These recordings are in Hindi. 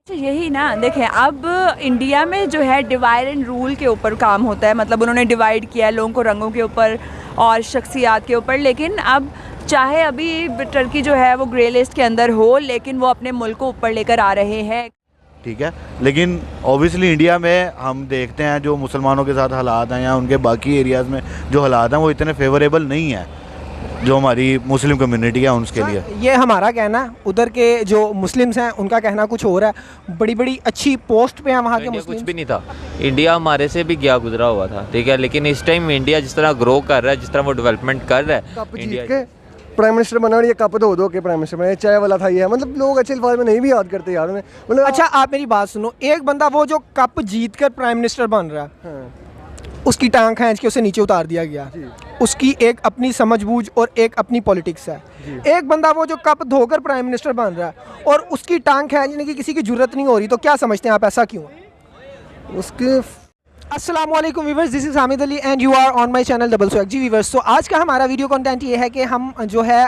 यही ना देखें, अब इंडिया में जो है डिवाइड एंड रूल के ऊपर काम होता है। मतलब उन्होंने डिवाइड किया है लोगों को रंगों के ऊपर और शख्सियात के ऊपर। लेकिन अब चाहे अभी टर्की जो है वो ग्रे लिस्ट के अंदर हो, लेकिन वो अपने मुल्क को ऊपर लेकर आ रहे हैं। ठीक है, लेकिन ऑब्वियसली इंडिया में हम देखते हैं जो मुसलमानों के साथ हालात हैं या उनके बाकी एरियाज़ में जो हालात हैं वो इतने फेवरेबल नहीं है जो हमारी मुस्लिम कम्युनिटी है उसके लिए। ये हमारा कहना है, उधर के जो मुस्लिम्स हैं उनका कहना कुछ और है। बड़ी बड़ी अच्छी पोस्ट पे हैं वहाँ के मुस्लिम। कुछ भी नहीं था, इंडिया हमारे से भी गया गुजरा हुआ था, ठीक है। लेकिन इस टाइम इंडिया जिस तरह ग्रो कर रहा है, जिस तरह वो डेवलपमेंट कर रहा है, इंडिया प्राइम मिनिस्टर बना और ये कप धो के प्राइम मिनिस्टर बना, चाय वाला था ये। मतलब लोग अच्छे अल्फाज में नहीं भी याद करते यार। मतलब अच्छा आप मेरी बात सुनो, एक बंदा वो जो कप जीत कर प्राइम मिनिस्टर बन रहा है, हाँ। उसकी टांग खींच के उसे नीचे उतार दिया गया। उसकी एक अपनी समझबूझ और एक अपनी पॉलिटिक्स है। एक बंदा वो जो कप धोकर प्राइम मिनिस्टर बन रहा है और उसकी टांग खींचने की किसी की जरूरत नहीं हो रही, तो क्या समझते हैं आप, ऐसा क्यों है? उसके अस्सलाम वालेकुम viewers, this is Hamid Ali and you are on my channel double swag. जी व्यूअर्स, तो आज का हमारा वीडियो कंटेंट ये है कि हम जो है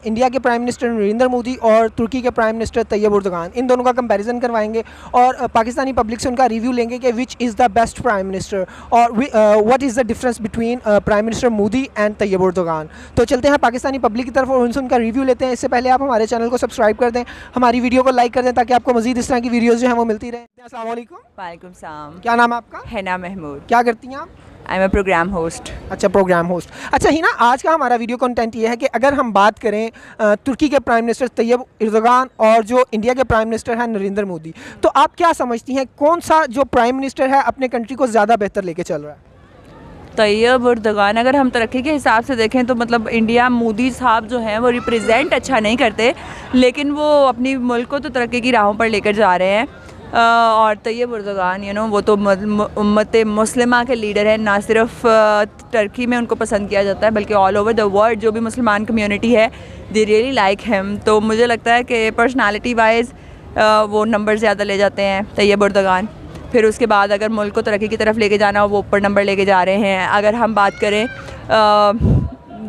इंडिया के प्राइम मिनिस्टर नरेंद्र मोदी और तुर्की के प्राइम मिनिस्टर तैयब उर्दगान, इन दोनों का कंपैरिजन करवाएंगे और पाकिस्तानी पब्लिक से उनका रिव्यू लेंगे कि which is the best prime minister और what is the difference between prime minister Modi and Tayyip Erdogan. तो चलते हैं पाकिस्तानी पब्लिक की तरफ और उनसे उनका रिव्यू लेते हैं। इससे पहले आप हमारे चैनल को सब्सक्राइब कर दें, हमारी वीडियो को लाइक कर दें ताकि आपको मजीद इस तरह की वीडियोज़ जो हैं वो मिलती रहे। अस्सलाम वालेकुम। वालेकुम सलाम। क्या नाम है आपका? हैना महमूद। क्या करती हैं आप? I am a programme host. अच्छा, प्रोग्राम होस्ट। अच्छा ही ना, आज का हमारा वीडियो कंटेंट ये है कि अगर हम बात करें तुर्की के प्राइम मिनिस्टर तैयब उर्दगान और जो इंडिया के प्राइम मिनिस्टर हैं नरेंद्र मोदी, तो आप क्या समझती हैं कौन सा जो प्राइम मिनिस्टर है अपने कंट्री को ज़्यादा बेहतर लेके चल रहा है? तैयब उर्दगान, अगर हम तरक्की के हिसाब से देखें तो मतलब इंडिया, मोदी साहब जो हैं वो रिप्रेजेंट अच्छा नहीं करते, लेकिन वो अपनी मुल्क को तो तरक्की की राहों पर लेकर जा रहे हैं। और तैयब उर्दगान वो तो उम्मत मुस्लिमा के लीडर हैं। ना सिर्फ टर्की में उनको पसंद किया जाता है बल्कि ऑल ओवर द वर्ल्ड जो भी मुसलमान कम्युनिटी है, दे रियली लाइक हिम। तो मुझे लगता है कि पर्सनालिटी वाइज वो नंबर ज़्यादा ले जाते हैं तैयब उर्दगान। फिर उसके बाद अगर मुल्क को तरक्की की तरफ लेके जाना हो, वो ऊपर नंबर लेके जा रहे हैं। अगर हम बात करें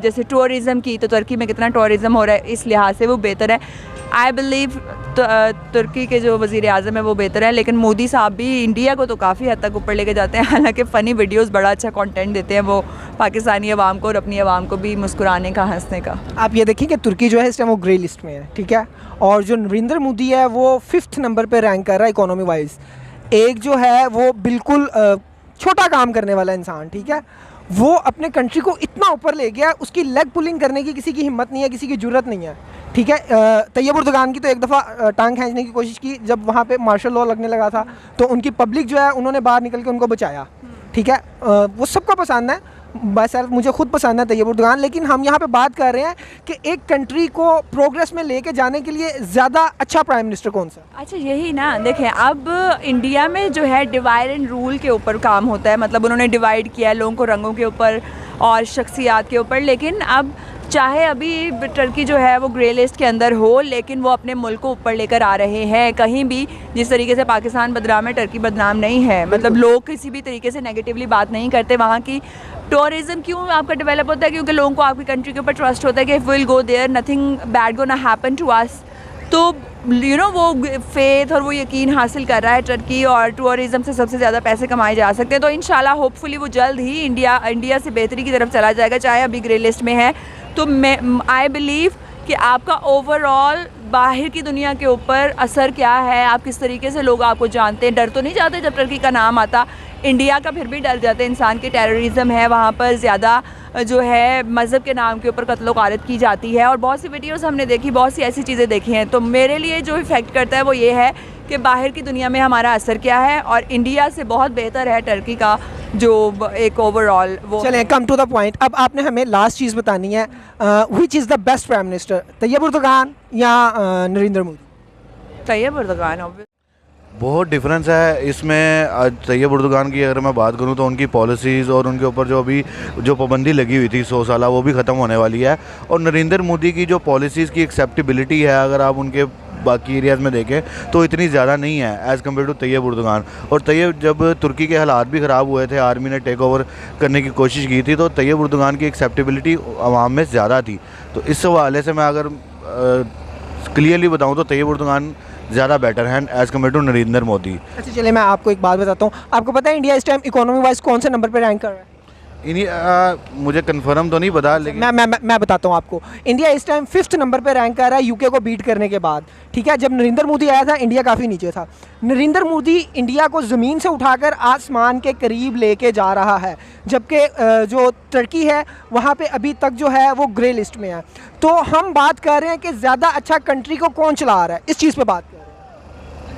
जैसे टूरिज़म की, तो तुर्की में कितना टूरिज़म हो रहा है, इस लिहाज से वो बेहतर है। आई बिलीव तुर्की के जो वज़ीर आज़म है वो बेहतर है, लेकिन मोदी साहब भी इंडिया को तो काफ़ी हद तक ऊपर लेके जाते हैं। हालांकि फ़नी वीडियोस, बड़ा अच्छा कंटेंट देते हैं वो पाकिस्तानी अवाम को और अपनी अवाम को भी मुस्कुराने का, हंसने का। आप ये देखिए कि तुर्की जो है इस टाइम वो ग्रे लिस्ट में है, ठीक है, और जो नरेंद्र मोदी है वो 5th नंबर पर रैंक कर रहा है इकोनॉमी वाइज। एक जो है वो बिल्कुल छोटा काम करने वाला इंसान, ठीक है, वो अपने कंट्री को इतना ऊपर ले गया, उसकी लेग पुलिंग करने की किसी की हिम्मत नहीं है, किसी की जरूरत नहीं है, ठीक है। तैयब उर्दगान की तो एक दफ़ा टांग खींचने की कोशिश की जब वहाँ पे मार्शल लॉ लगने लगा था, तो उनकी पब्लिक जो है उन्होंने बाहर निकल के उनको बचाया, ठीक है। वो सबको पसंद है, बस मुझे खुद पसंद है तैयब उर्दगान। लेकिन हम यहाँ पे बात कर रहे हैं कि एक कंट्री को प्रोग्रेस में लेके जाने के लिए ज़्यादा अच्छा प्राइम मिनिस्टर कौन सा? अच्छा यही ना देखें, अब इंडिया में जो है डिवाइड एंड रूल के ऊपर काम होता है। मतलब उन्होंने डिवाइड किया है लोगों को रंगों के ऊपर और शख्सियात के ऊपर। लेकिन अब चाहे अभी टर्की जो है वो ग्रे लिस्ट के अंदर हो, लेकिन वो अपने मुल्क को ऊपर लेकर आ रहे हैं। कहीं भी जिस तरीके से पाकिस्तान बदनाम है, टर्की बदनाम नहीं है। मतलब लोग किसी भी तरीके से नेगेटिवली बात नहीं करते। वहाँ की टूरिज़म क्यों आपका डेवलप होता है? क्योंकि लोगों को आपकी कंट्री के ऊपर ट्रस्ट होता है कि if will go there nothing bad gonna happen to us. तो वो फेथ और वो यकीन हासिल कर रहा है टर्की, और टूरिज़म से सबसे ज़्यादा पैसे कमाए जा सकते हैं। तो इंशाल्लाह होपफुली वो जल्द ही इंडिया से बेहतरी की तरफ चला जाएगा, चाहे अभी ग्रे लिस्ट में है। तो मैं आई बिलीव कि आपका ओवरऑल बाहर की दुनिया के ऊपर असर क्या है, आप किस तरीके से लोग आपको जानते हैं। डर तो नहीं जाते जब टर्की का नाम आता, इंडिया का फिर भी डर जाते हैं इंसान की। टेररिज्म है वहाँ पर, ज़्यादा जो है मज़हब के नाम के ऊपर कत्ल गारत की जाती है, और बहुत सी वीडियोस हमने देखी, बहुत सी ऐसी चीज़ें देखी हैं। तो मेरे लिए जो इफ़ेक्ट करता है वो ये है कि बाहर की दुनिया में हमारा असर क्या है, और इंडिया से बहुत बेहतर है टर्की का जो एक ओवरऑल वो। चलें, कम टू द पॉइंट। अब आपने हमें लास्ट चीज़ बतानी है, which is the best prime minister, Tayyip Erdogan या नरेंद्र मोदी? तैयब उर्दगान। बहुत डिफरेंस है इसमें। तैयब उर्दगान की अगर मैं बात करूं तो उनकी पॉलिसीज़ और उनके ऊपर जो अभी जो पाबंदी लगी हुई थी 100 साल, वो भी ख़त्म होने वाली है। और नरेंद्र मोदी की जो पॉलिसीज़ की एक्सेप्टेबिलिटी है, अगर आप उनके बाकी एरियाज़ में देखें तो इतनी ज़्यादा नहीं है एज़ कम्पेयर टू तैयब उर्दगान। और तैयब, जब तुर्की के हालात भी ख़राब हुए थे, आर्मी ने टेक ओवर करने की कोशिश की थी, तो तैयब उर्दगान की एक्सेप्टेबिलिटी आवाम में ज़्यादा थी। तो इस हवाले से मैं अगर क्लियरली बताऊँ तो तैयब उर्दगान ज़्यादा बेटर हैं as compare to Narendra Modi. अच्छा चलिए मैं आपको एक बात बताता हूँ, आपको पता है इंडिया इस टाइम इकोनॉमी वाइज कौन से नंबर पे रैंक कर रहा है? मुझे कंफर्म तो नहीं पता, लेकिन मैं बताता हूँ आपको। इंडिया इस टाइम 5th नंबर पे रैंक कर रहा है यूके को बीट करने के बाद, ठीक है। जब नरेंद्र मोदी आया था इंडिया काफ़ी नीचे था। नरेंद्र मोदी इंडिया को ज़मीन से उठाकर आसमान के करीब लेके जा रहा है, जबकि जो तुर्की है वहाँ पे अभी तक जो है वो ग्रे लिस्ट में है। तो हम बात कर रहे हैं कि ज़्यादा अच्छा कंट्री को कौन चला रहा है, इस चीज़ पर बात कर रहे हैं।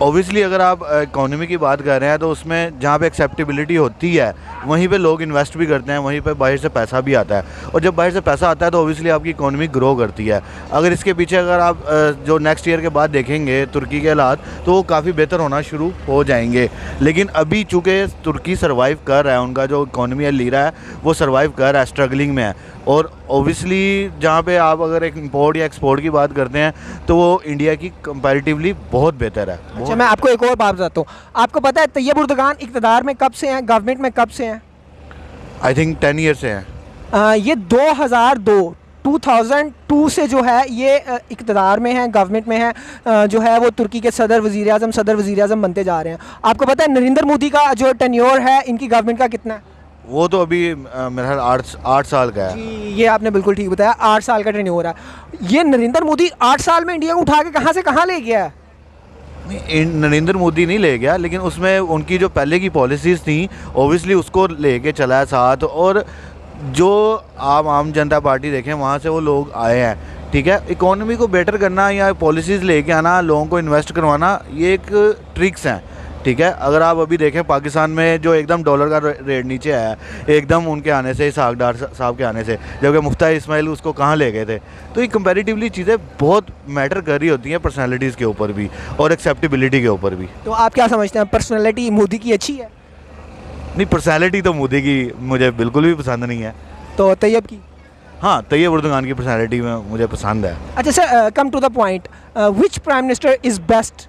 ऑब्वियसली अगर आप इकोनॉमी की बात कर रहे हैं तो उसमें जहाँ पे एक्सेप्टेबिलिटी होती है वहीं पे लोग इन्वेस्ट भी करते हैं, वहीं पे बाहर से पैसा भी आता है, और जब बाहर से पैसा आता है तो ऑब्वियसली आपकी इकोनॉमी ग्रो करती है। अगर इसके पीछे अगर आप जो नेक्स्ट ईयर के बाद देखेंगे तुर्की के हालात, तो वो काफ़ी बेहतर होना शुरू हो जाएंगे। लेकिन अभी चूँकि तुर्की सर्वाइव कर रहा है, उनका जो इकोनॉमी है लीरा है वो सर्वाइव कर रहा है, स्ट्रगलिंग में है, और ओबियसली जहाँ पे आप अगर एक इंपोर्ट या एक्सपोर्ट की बात करते हैं तो वो इंडिया की कंपैरेटिवली बहुत बेहतर है। अच्छा मैं आपको एक और बात बताता हूँ, आपको पता है तैयब उर्दगान इक़्तिदार में कब से हैं, गवर्नमेंट में कब से हैं? आई थिंक 10 ईयर से हैं। ये 2002 से जो है ये इक़्तिदार में है, गवर्नमेंट में है, जो है वो तुर्की के सदर वज़ीर आज़म बनते जा रहे हैं। आपको पता है नरेंद्र मोदी का जो टेन्योर है इनकी गवर्नमेंट का कितना है? वो तो अभी मेरा ख्याल 8 साल का है। जी ये आपने बिल्कुल ठीक बताया, 8 साल का टेन्योर है। ये नरेंद्र मोदी 8 साल में इंडिया को उठा के कहाँ से कहाँ ले गया है? नहीं, नरेंद्र मोदी नहीं ले गया, लेकिन उसमें उनकी जो पहले की पॉलिसीज़ थी ओबियसली उसको लेके चला है साथ, और जो आम जनता पार्टी देखें वहाँ से वो लोग आए हैं, ठीक है। इकोनॉमी को बेटर करना या पॉलिसीज़ लेके आना, लोगों को इन्वेस्ट करवाना, ये एक ट्रिक्स हैं, ठीक है। अगर आप अभी देखें पाकिस्तान में जो एकदम डॉलर का रेट नीचे आया है एकदम उनके आने से, इसहाक डार साहब के आने से, जबकि मुफ्ता इस्माइल उसको कहाँ ले गए थे। तो ये कंपैरेटिवली चीज़ें बहुत मैटर कर रही होती हैं पर्सनालिटीज़ के ऊपर भी और एक्सेप्टेबिलिटी के ऊपर भी। तो आप क्या समझते हैं, पर्सनैलिटी मोदी की अच्छी है? नहीं, पर्सनालिटी तो मोदी की मुझे बिल्कुल भी पसंद नहीं है। तो तैयब की? हाँ, तैयब उर्दगान की पर्सनालिटी में मुझे पसंद है। अच्छा sir, come to the point, which prime minister is best?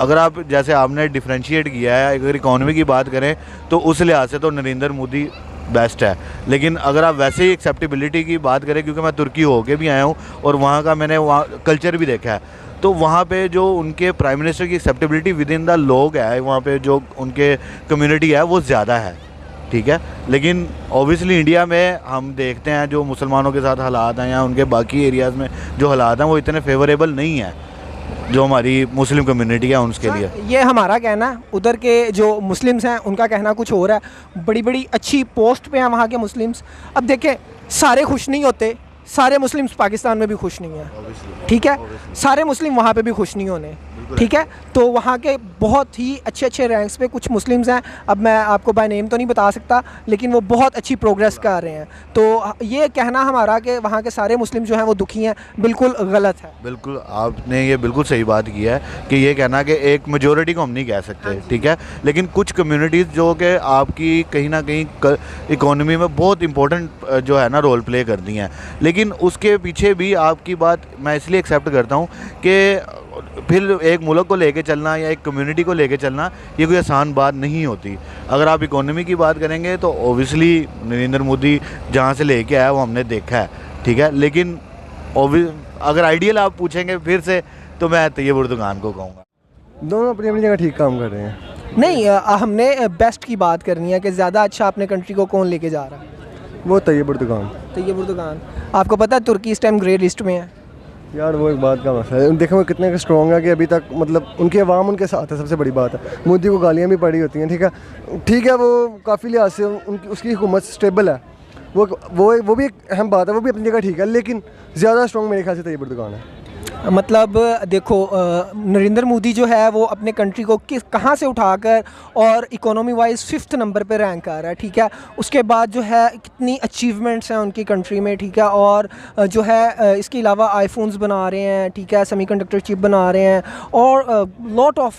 अगर आप जैसे आपने डिफ्रेंशिएट किया है, अगर इकोनॉमी की बात करें तो उस लिहाज से तो नरेंद्र मोदी बेस्ट है, लेकिन अगर आप वैसे ही एक्सेप्टेबिलिटी की बात करें, क्योंकि मैं तुर्की होके भी आया हूँ और वहाँ का मैंने वहाँ कल्चर भी देखा है, तो वहाँ पे जो उनके प्राइम मिनिस्टर की एक्सेप्टेबिलिटी विद इन द लोग है, वहाँ पे जो उनके कम्युनिटी है वो ज़्यादा है, ठीक है। लेकिन ऑब्वियसली इंडिया में हम देखते हैं जो मुसलमानों के साथ हालात हैं या उनके बाकी एरियाज़ में जो हालात हैं वो इतने फेवरेबल नहीं है जो हमारी मुस्लिम कम्युनिटी है उसके लिए। ये हमारा कहना है, उधर के जो मुस्लिम्स हैं उनका कहना कुछ और है। बड़ी बड़ी अच्छी पोस्ट पे हैं वहाँ के मुस्लिम्स। अब देखें, सारे खुश नहीं होते, सारे मुस्लिम्स पाकिस्तान में भी खुश नहीं हैं, ठीक है। सारे मुस्लिम वहाँ पे भी खुश नहीं होने, ठीक है। तो वहाँ के बहुत ही अच्छे अच्छे रैंक्स पे कुछ मुस्लिम्स हैं, अब मैं आपको बाय नेम तो नहीं बता सकता, लेकिन वो बहुत अच्छी प्रोग्रेस कर रहे हैं। तो ये कहना हमारा कि वहाँ के सारे मुस्लिम जो हैं वो दुखी हैं, बिल्कुल गलत है। बिल्कुल, आपने ये बिल्कुल सही बात की है कि ये कहना कि एक मेजॉरिटी को हम नहीं कह सकते, ठीक है, लेकिन कुछ कम्युनिटीज़ जो कि आपकी कहीं ना कहीं इकोनॉमी में बहुत इंपॉर्टेंट जो है ना रोल प्ले करती हैं, लेकिन उसके पीछे भी आपकी बात मैं इसलिए एक्सेप्ट करता हूँ कि फिर एक मुल्क को लेके चलना या एक कम्युनिटी को लेके चलना ये कोई आसान बात नहीं होती। अगर आप इकोनॉमी की बात करेंगे तो ओबियसली नरेंद्र मोदी जहाँ से लेके आया वो हमने देखा है, ठीक है, लेकिन अगर आइडियल आप पूछेंगे फिर से तो मैं तैयब उर्दगान को कहूँगा। दोनों अपनी अपनी जगह ठीक काम कर रहे हैं। नहीं, हमने बेस्ट की बात करनी है कि ज़्यादा अच्छा अपने कंट्री को कौन लेके जा रहा है। वो तैयब उर्दगान। तैयब उर्दगान। आपको पता है तुर्की इस टाइम ग्रे लिस्ट में है यार, वो एक बात का मसला है। देखो वो कितने स्ट्रॉन्ग है कि अभी तक मतलब उनकी आवाम उनके साथ है, सबसे बड़ी बात है। मोदी को गालियाँ भी पड़ी होती हैं, ठीक है, वो काफ़ी लिहाज से उनकी उसकी हुकूमत स्टेबल है, वो भी एक अहम बात है, वो भी अपनी जगह ठीक है, लेकिन ज़्यादा स्ट्रॉन्ग मेरे ख्याल से तैयब उर्दगान है। मतलब देखो, नरेंद्र मोदी जो है वो अपने कंट्री को कहाँ से उठाकर और इकोनॉमी वाइज 5th नंबर पे रैंक कर रहा है, ठीक है। उसके बाद जो है कितनी अचीवमेंट्स हैं उनकी कंट्री में, ठीक है, और जो है इसके अलावा आईफोन्स बना रहे हैं, ठीक है, सेमीकंडक्टर चिप बना रहे हैं और lot of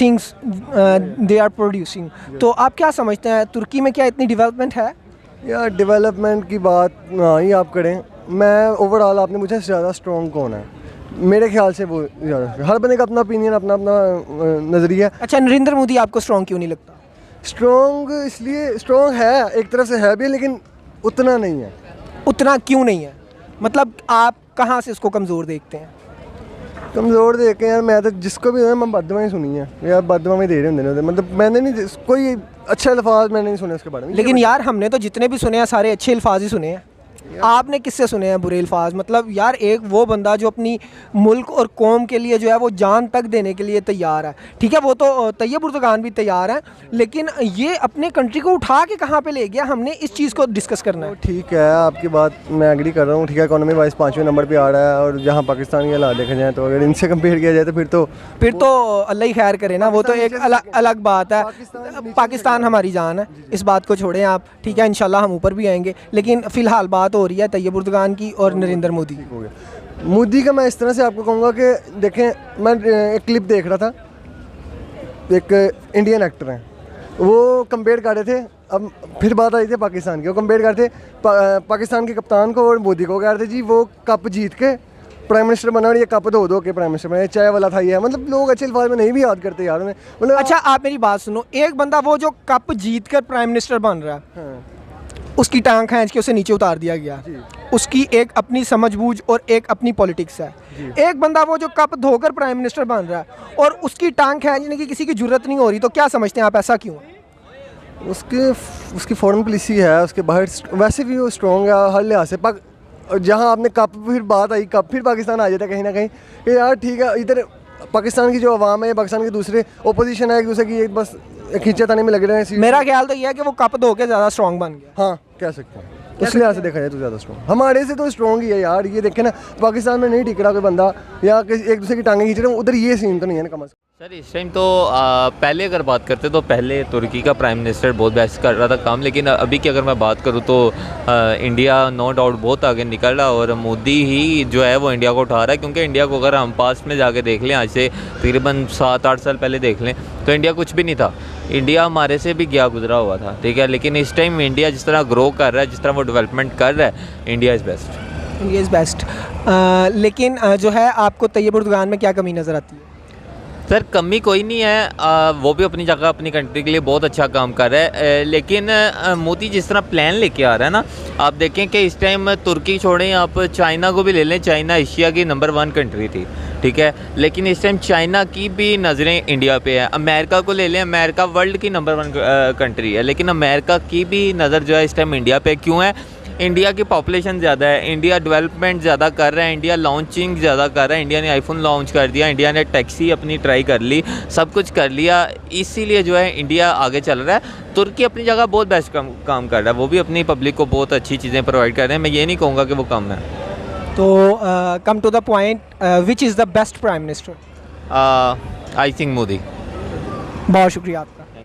things they are producing. तो आप क्या समझते हैं, तुर्की में क्या इतनी डेवलपमेंट है? यार डेवलपमेंट की बात ना ही आप करें, मैं ओवरऑल आपने मुझे ज़्यादा स्ट्रॉन्ग कौन है, मेरे ख्याल से वो हर बंदे का अपना ओपिनियन, अपना अपना नज़रिया। अच्छा, नरेंद्र मोदी आपको स्ट्रॉन्ग क्यों नहीं लगता? स्ट्रॉन्ग इसलिए स्ट्रॉन्ग है, एक तरफ से है भी, लेकिन उतना नहीं है। उतना क्यों नहीं है? मतलब आप कहाँ से उसको कमज़ोर देखते हैं? कमज़ोर देख के यार मैं तो जिसको भी मैं बददुआ ही सुनी है यार, बददुआ में दे रहे होंगे मतलब मैंने नहीं कोई अच्छे अल्फाज मैंने नहीं सुने उसके बारे में। लेकिन यार हमने तो जितने भी सुने हैं सारे अच्छे अल्फाज ही सुने हैं, आपने किससे सुने हैं बुरे अल्फाज? मतलब यार एक वो बंदा जो अपनी मुल्क और कौम के लिए जो है वो जान तक देने के लिए तैयार है, ठीक है, वो तो तैयब उर्दुगान भी तैयार है, लेकिन ये अपने कंट्री को उठा के कहाँ पे ले गया, हमने इस चीज़ को डिस्कस करना है। ठीक है आपकी बात मैं एग्री कर रहा हूँ, ठीक है, इकोनॉमी वाइज 5वें नंबर पे आ रहा है और जहाँ पाकिस्तान के हालात देखे जाए तो अगर इनसे कंपेयर किया जाए तो फिर तो अल्लाह ही खैर करे ना, वो तो एक अलग बात है। पाकिस्तान हमारी जान है, इस बात को छोड़ें आप, ठीक है, इंशाल्लाह हम ऊपर भी आएंगे, लेकिन फ़िलहाल बात हो रही है तैयब उर्दुगान की और नरेंद्र मोदी की। हो गया मोदी का। मैं इस तरह से आपको कहूँगा कि देखें, मैं एक क्लिप देख रहा था, एक इंडियन एक्टर हैं वो कंपेयर कर रहे थे, अब फिर बात आई थी पाकिस्तान की, वो कंपेयर कर रहे थे पाकिस्तान के कप्तान को और मोदी को, कह रहे थे जी वो कप जीत के प्राइम मिनिस्टर बना और ये कप दो के प्राइम मिनिस्टर बना, चाय वाला था ये, मतलब लोग अच्छे अल्फाज में नहीं भी याद करते यार उन्हें, मतलब अच्छा आप मेरी बात सुनो, एक बंदा वो जो कप जीत कर प्राइम मिनिस्टर बन रहा है, हाँ, उसकी टांग खींच के उसे नीचे उतार दिया गया, उसकी एक अपनी समझबूझ और एक अपनी पॉलिटिक्स है। एक बंदा वो जो कप धोकर प्राइम मिनिस्टर बन रहा है और उसकी टांग खींचने की किसी की जरूरत नहीं हो रही, तो क्या समझते हैं आप, ऐसा क्यों? उसकी फॉरेन पॉलिसी है, उसके बाहर वैसे भी वो स्ट्रॉन्ग है हर लिहाज से। जहाँ आपने कप फिर बात आई, कप फिर पाकिस्तान आ जाता है कहीं ना कहीं कि यार ठीक है, इधर पाकिस्तान की जो अवाम है, पाकिस्तान के दूसरे ओपोजिशन है, एक दूसरे की बस खींचातानी में लग रहे हैं। मेरा ख्याल तो ये है कि वो कप धो के ज़्यादा स्ट्रॉन्ग बन गया। हाँ कह सकते हैं, उस लिहाज से देखा जाए तो ज़्यादा स्ट्रॉन्ग हमारे से तो स्ट्रॉन्ग ही है यार। ये देखे ना पाकिस्तान में नहीं टिक रहा कोई बंदा या एक दूसरे की टांगें खींच रहे हैं, उधर ये सीन तो नहीं है ना कम से कम। सर इस टाइम तो पहले अगर बात करते तो पहले तुर्की का प्राइम मिनिस्टर बहुत बेस्ट कर रहा था काम, लेकिन अभी की अगर मैं बात करूँ तो इंडिया नो डाउट बहुत आगे निकल रहा है और मोदी ही जो है वो इंडिया को उठा रहा है, क्योंकि इंडिया को अगर हम पास में जाके देख लें, आज से तकरीबन 7-8 साल पहले देख लें तो इंडिया कुछ भी नहीं था, इंडिया हमारे से भी गया गुजरा हुआ था, ठीक है, लेकिन इस टाइम इंडिया जिस तरह ग्रो कर रहा है, जिस तरह वो डेवलपमेंट कर रहा है, India is best. India is best. लेकिन जो है आपको तैयब उर्दुगान में क्या कमी नज़र आती है? सर कमी कोई नहीं है, वो भी अपनी जगह अपनी कंट्री के लिए बहुत अच्छा काम कर रहा है, लेकिन मोदी जिस तरह प्लान लेके आ रहा है ना, आप देखें कि इस टाइम तुर्की छोड़ें, आप चाइना को भी ले लें, चाइना एशिया की नंबर 1 कंट्री थी, ठीक है, लेकिन इस टाइम चाइना की भी नज़रें इंडिया पे है। अमेरिका को ले लें, अमेरिका वर्ल्ड की नंबर 1 कंट्री है, लेकिन अमेरिका की भी नज़र जो है इस टाइम इंडिया पे क्यों है? इंडिया की पॉपुलेशन ज़्यादा है, इंडिया डेवलपमेंट ज़्यादा कर रहा है, इंडिया लॉन्चिंग ज़्यादा कर रहा है, इंडिया ने आईफोन लॉन्च कर दिया, इंडिया ने टैक्सी अपनी ट्राई कर ली, सब कुछ कर लिया, इसीलिए जो है इंडिया आगे चल रहा है। तुर्की अपनी जगह बहुत बेस्ट काम कर रहा है, वो भी अपनी पब्लिक को बहुत अच्छी चीज़ें प्रोवाइड कर रहे हैं, मैं ये नहीं कहूँगा कि वो कम है। तो come to the point, which is the best prime minister? I think Modi. बहुत शुक्रिया आपका।